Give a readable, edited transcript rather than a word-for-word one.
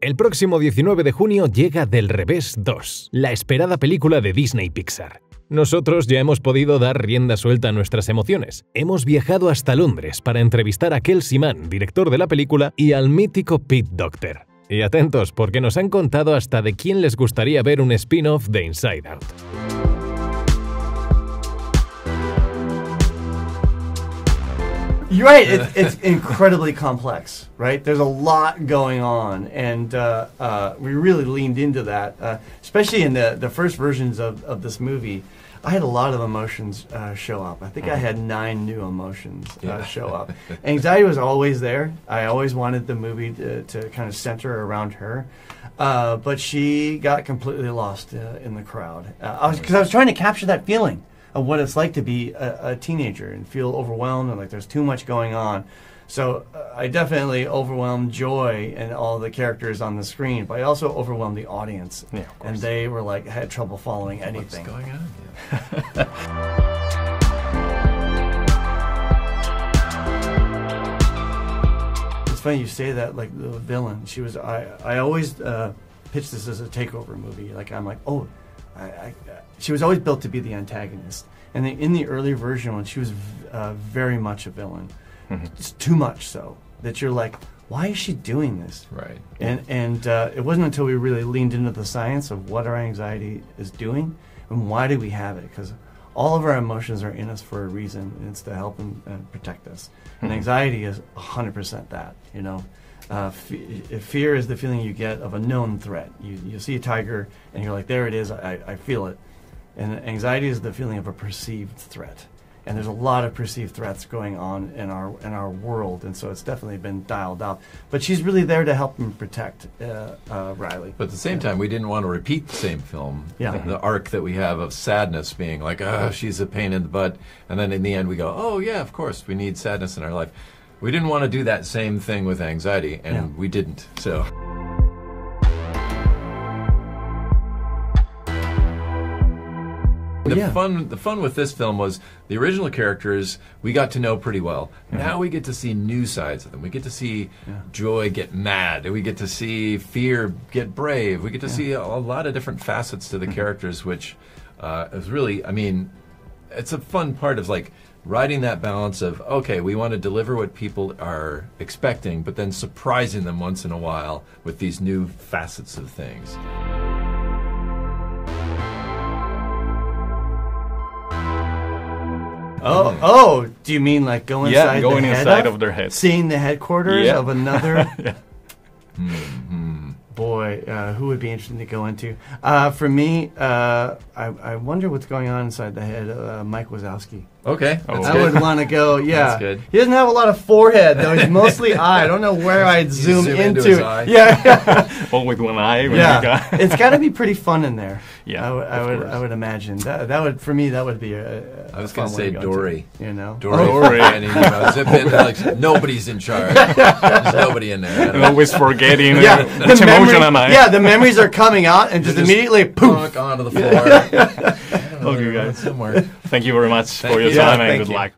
El próximo 19 de junio llega Del Revés 2, la esperada película de Disney Pixar. Nosotros ya hemos podido dar rienda suelta a nuestras emociones. Hemos viajado hasta Londres para entrevistar a Kelsey Mann, director de la película, y al mítico Docter. Y atentos, porque nos han contado hasta de quién les gustaría ver un spin-off de Inside Out. You're right. It's incredibly complex, right? There's a lot going on, and we really leaned into that, especially in the first versions of this movie. I had a lot of emotions show up. I think I had 9 new emotions show up. Anxiety was always there. I always wanted the movie to kind of center around her, but she got completely lost in the crowd. Because I was trying to capture that feeling of what it's like to be a teenager and feel overwhelmed and like there's too much going on. So I definitely overwhelmed Joy and all the characters on the screen, but I also overwhelmed the audience. Yeah, and they were like, had trouble following anything. What's going on? It's funny you say that, like the villain. She was, I always pitch this as a takeover movie. Like I'm like, oh, she was always built to be the antagonist. And in the early version, when she was very much a villain, it's too much so that you're like, why is she doing this? Right. And it wasn't until we really leaned into the science of what our anxiety is doing and why do we have it? Because all of our emotions are in us for a reason, and it's to help and protect us. And anxiety is 100% that, you know. Fear is the feeling you get of a known threat. You see a tiger and you're like, there it is, I feel it. And anxiety is the feeling of a perceived threat. And there's a lot of perceived threats going on in our world, and so it's definitely been dialed up. But she's really there to help and protect Riley. But at the same time, we didn't want to repeat the same film. Yeah. The arc that we have of sadness being like, oh, she's a pain in the butt. And then in the end we go, oh yeah, of course, we need sadness in our life. We didn't want to do that same thing with anxiety, and we didn't. So. The fun with this film was the original characters we got to know pretty well. Now we get to see new sides of them. We get to see Joy get mad. We get to see Fear get brave. We get to see a lot of different facets to the characters, which is really, I mean, it's a fun part of like riding that balance of, okay, we want to deliver what people are expecting, but then surprising them once in a while with these new facets of things. Oh, do you mean like go inside going inside of their head? Seeing the headquarters of another? Mm-hmm. Boy, who would be interesting to go into? For me, I wonder what's going on inside the head of Mike Wazowski. Okay, that's I good. would want to go, That's good. He doesn't have a lot of forehead, though. He's mostly eye. I don't know where I'd zoom into his eye. Yeah. All with one eye. Yeah. It's got to be pretty fun in there. Yeah, I would imagine. That would, for me, that would be a I was going to say Dory. You know? Dory. And, you know, zip in, like, nobody's in charge. There's nobody in there. And always forgetting. The memories are coming out and just immediately poof onto the floor. Okay, guys. Somewhere. Thank you very much for your time and good luck.